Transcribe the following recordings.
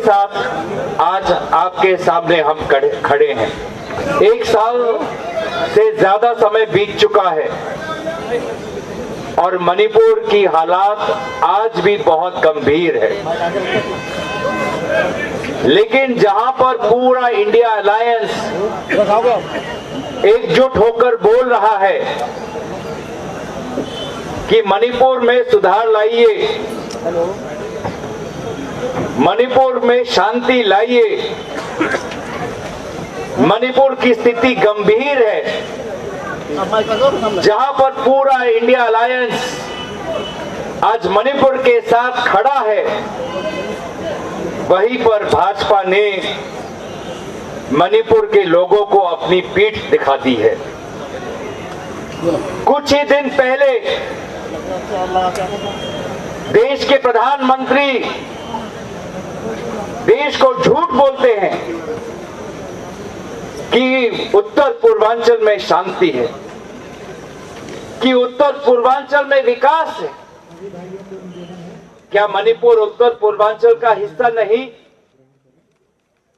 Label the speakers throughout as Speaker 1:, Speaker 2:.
Speaker 1: साथ आज आपके सामने हम खड़े हैं। 1 साल से ज्यादा समय बीत चुका है और मणिपुर की हालात आज भी बहुत गंभीर है। लेकिन जहां पर पूरा इंडिया अलायंस एकजुट होकर बोल रहा है कि मणिपुर में सुधार लाइए, मणिपुर में शांति लाइए, मणिपुर की स्थिति गंभीर है, जहां पर पूरा इंडिया अलायंस आज मणिपुर के साथ खड़ा है, वहीं पर भाजपा ने मणिपुर के लोगों को अपनी पीठ दिखा दी है। कुछ ही दिन पहले देश के प्रधानमंत्री देश को झूठ बोलते हैं कि उत्तर पूर्वांचल में शांति है, कि उत्तर पूर्वांचल में विकास है। क्या मणिपुर उत्तर पूर्वांचल का हिस्सा नहीं?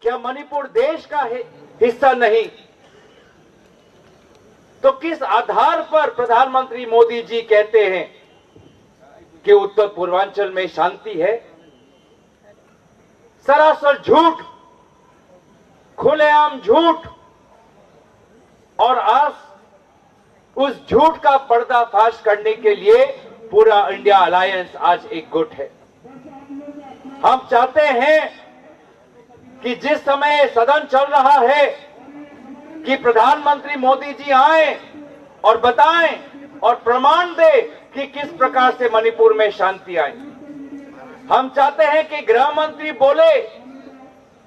Speaker 1: क्या मणिपुर देश का हिस्सा नहीं? तो किस आधार पर प्रधानमंत्री मोदी जी कहते हैं कि उत्तर पूर्वांचल में शांति है? सरासर झूठ, खुलेआम झूठ। और आज उस झूठ का पर्दाफाश करने के लिए पूरा इंडिया अलायंस आज एकजुट है। हम चाहते हैं कि जिस समय सदन चल रहा है कि प्रधानमंत्री मोदी जी आए और बताएं और प्रमाण दे कि किस प्रकार से मणिपुर में शांति आई। हम चाहते हैं कि गृह मंत्री बोले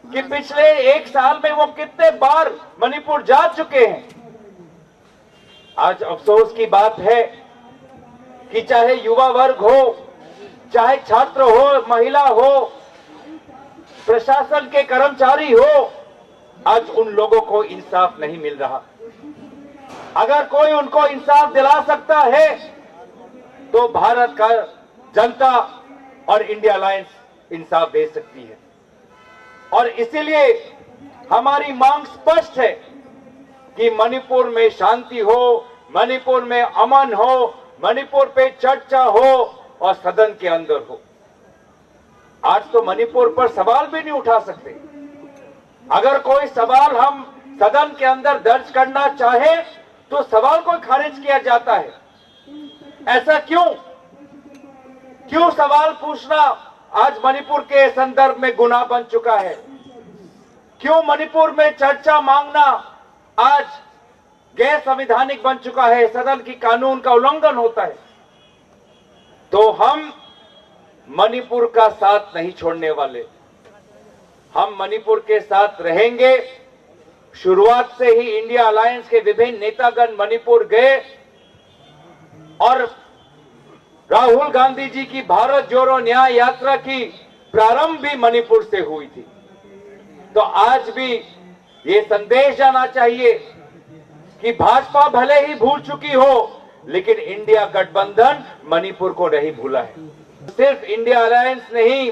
Speaker 1: कि पिछले 1 साल में वो कितने बार मणिपुर जा चुके हैं। आज अफसोस की बात है कि चाहे युवा वर्ग हो, चाहे छात्र हो, महिला हो, प्रशासन के कर्मचारी हो, आज उन लोगों को इंसाफ नहीं मिल रहा। अगर कोई उनको इंसाफ दिला सकता है तो भारत का जनता और इंडिया अलायंस इंसाफ दे सकती है। और इसीलिए हमारी मांग स्पष्ट है कि मणिपुर में शांति हो, मणिपुर में अमन हो, मणिपुर पे चर्चा हो और सदन के अंदर हो। आज तो मणिपुर पर सवाल भी नहीं उठा सकते। अगर कोई सवाल हम सदन के अंदर दर्ज करना चाहे तो सवाल को खारिज किया जाता है। ऐसा क्यों? क्यों सवाल पूछना आज मणिपुर के संदर्भ में गुनाह बन चुका है? क्यों मणिपुर में चर्चा मांगना आज गैर संवैधानिक बन चुका है? सदन की कानून का उल्लंघन होता है। तो हम मणिपुर का साथ नहीं छोड़ने वाले। हम मणिपुर के साथ रहेंगे। शुरुआत से ही इंडिया अलायंस के विभिन्न नेतागण मणिपुर गए और राहुल गांधी जी की भारत जोड़ो न्याय यात्रा की प्रारंभ भी मणिपुर से हुई थी। तो आज भी ये संदेश जाना चाहिए कि भाजपा भले ही भूल चुकी हो, लेकिन इंडिया गठबंधन मणिपुर को नहीं भूला है। सिर्फ इंडिया अलायंस नहीं,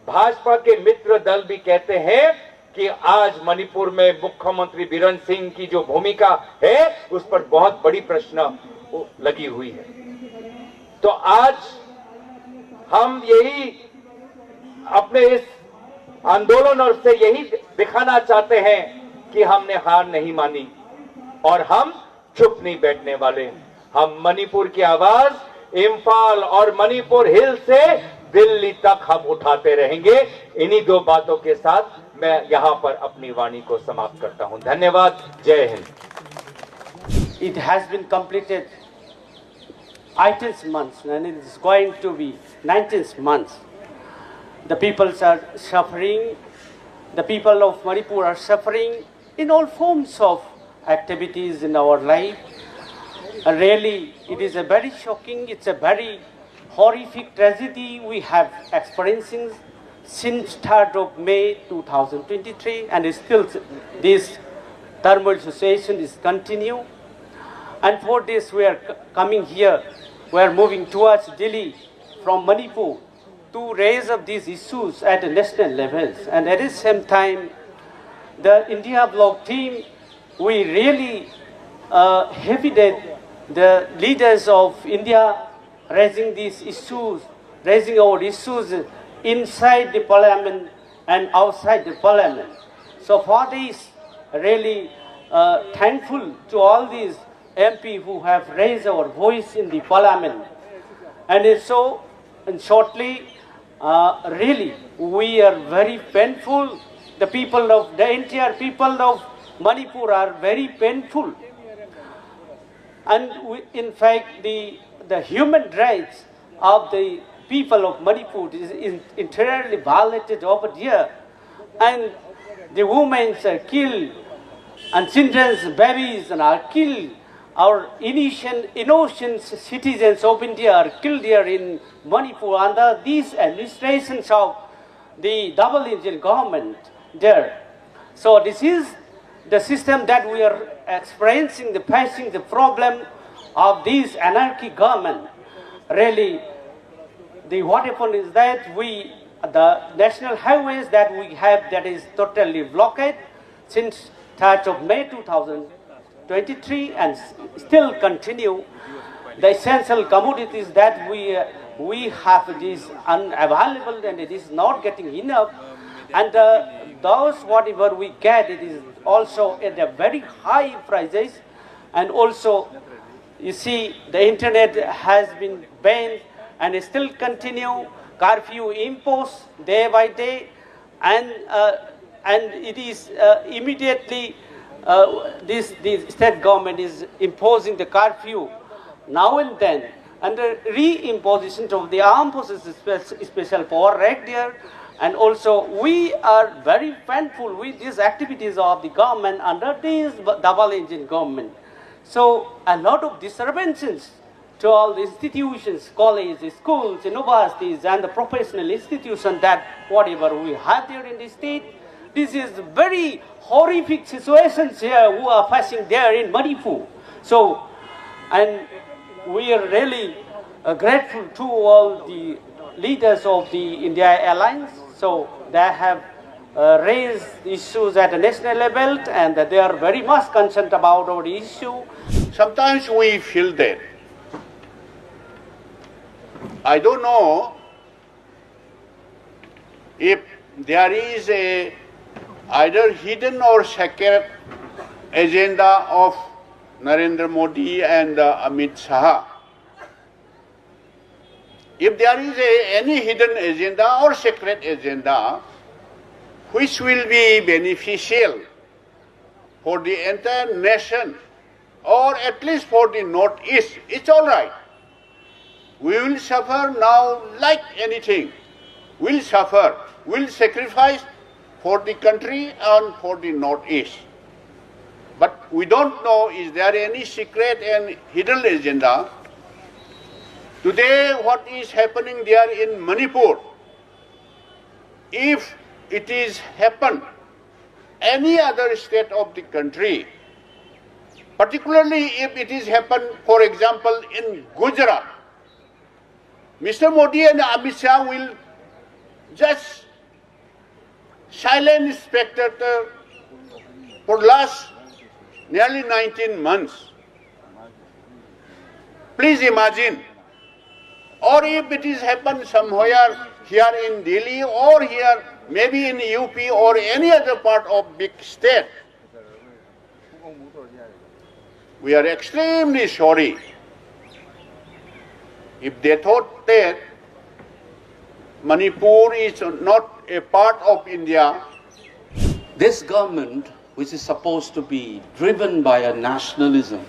Speaker 1: भाजपा के मित्र दल भी कहते हैं कि आज मणिपुर में मुख्यमंत्री बीरेन सिंह की जो भूमिका है उस पर बहुत बड़ी प्रश्न लगी हुई है। तो आज हम यही अपने इस आंदोलन और से यही दिखाना चाहते हैं कि हमने हार नहीं मानी और हम चुप नहीं बैठने वाले। हम मणिपुर की आवाज इम्फाल और मणिपुर हिल से दिल्ली तक हम उठाते रहेंगे। इन्हीं 2 बातों के साथ मैं यहां पर अपनी वाणी को समाप्त करता हूं। धन्यवाद। जय Hind.
Speaker 2: It has been completed 18 months and it is going to be 19th months. The peoples are suffering. The people of Manipur are suffering in all forms of activities in our life. Really, it is a very shocking, it's a very horrific tragedy we have experiencing since 3rd of May 2023, and still this turmoil situation is continue. And for this we are coming here, we are moving towards Delhi from Manipur to raise up these issues at the national levels. And at the same time, the India Bloc team, we really evident the leaders of India raising these issues, raising our issues inside the parliament and outside the parliament. So for this, really thankful to all these MP who have raised our voice in the parliament. And so, and shortly, really, we are very painful. The people of, the entire people of Manipur are very painful. And we, in fact, the human rights of the people of Manipur is entirely violated over here. And the women are killed, and children, babies are killed. Our innocent citizens of India are killed here in Manipur under these administrations of the double-engine government there. So this is the system that we are experiencing, facing the problem of this anarchy government. Really, what happened is that the national highways that we have, that is totally blocked since 3rd of May 2023 and still continue. The essential commodities that we have, it is unavailable and it is not getting enough. And those whatever we get, it is also at a very high prices. And also, you see, the internet has been banned and it still continue. Curfew imposed day by day, and it is immediately the state government is imposing the curfew now and then, and the re-imposition of the armed forces special power right there. And also we are very painful with these activities of the government under this double-engine government. So a lot of disturbances to all the institutions, colleges, schools, universities, and the professional institutions that whatever we have here in the state. This is very horrific situations here who are facing there in Manipur. So, and we are really grateful to all the leaders of the India Alliance. So they have raised issues at the national level, and they are very much concerned about our issue.
Speaker 3: Sometimes we feel that I don't know if there is a either hidden or secret agenda of Narendra Modi and Amit Shah. If there is any hidden agenda or secret agenda which will be beneficial for the entire nation or at least for the Northeast, it's all right. We will suffer now like anything. We'll suffer, we'll sacrifice for the country and for the Northeast. But we don't know, is there any secret and hidden agenda? Today, what is happening there in Manipur, if it is happened any other state of the country, particularly if it is happened, for example, in Gujarat, Mr. Modi and Amit Shah will just silent spectator for last nearly 19 months. Please imagine. Or if it is happened somewhere here in Delhi or here maybe in UP or any other part of big state, we are extremely sorry. If they thought that Manipur is not a part of India.
Speaker 4: This government, which is supposed to be driven by a nationalism,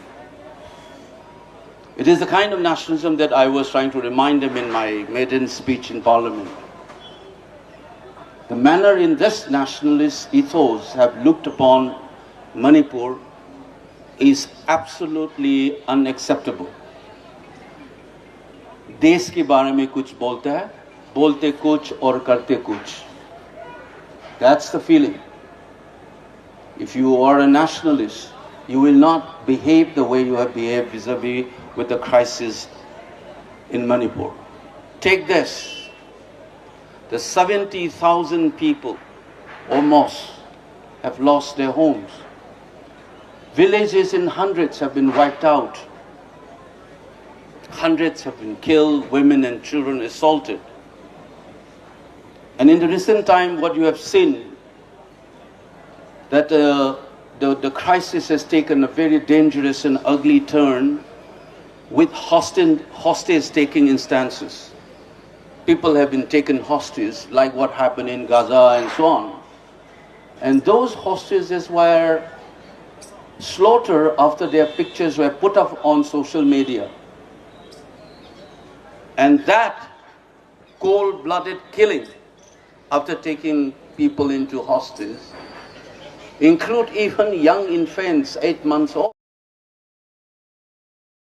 Speaker 4: it is the kind of nationalism that I was trying to remind them in my maiden speech in Parliament. The manner in this nationalist ethos have looked upon Manipur is absolutely unacceptable. देश के बारे में कुछ बोलता है, बोलते कुछ और करते कुछ. That's the feeling. If you are a nationalist, you will not behave the way you have behaved vis-a-vis with the crisis in Manipur. Take this. The 70,000 people almost have lost their homes. Villages in hundreds have been wiped out. Hundreds have been killed, women and children assaulted. And in the recent time, what you have seen, that the crisis has taken a very dangerous and ugly turn with hostage-taking instances. People have been taken hostage, like what happened in Gaza and so on. And those hostages were slaughtered after their pictures were put up on social media. And that cold-blooded killing after taking people into hostage include even young infants, 8 months old.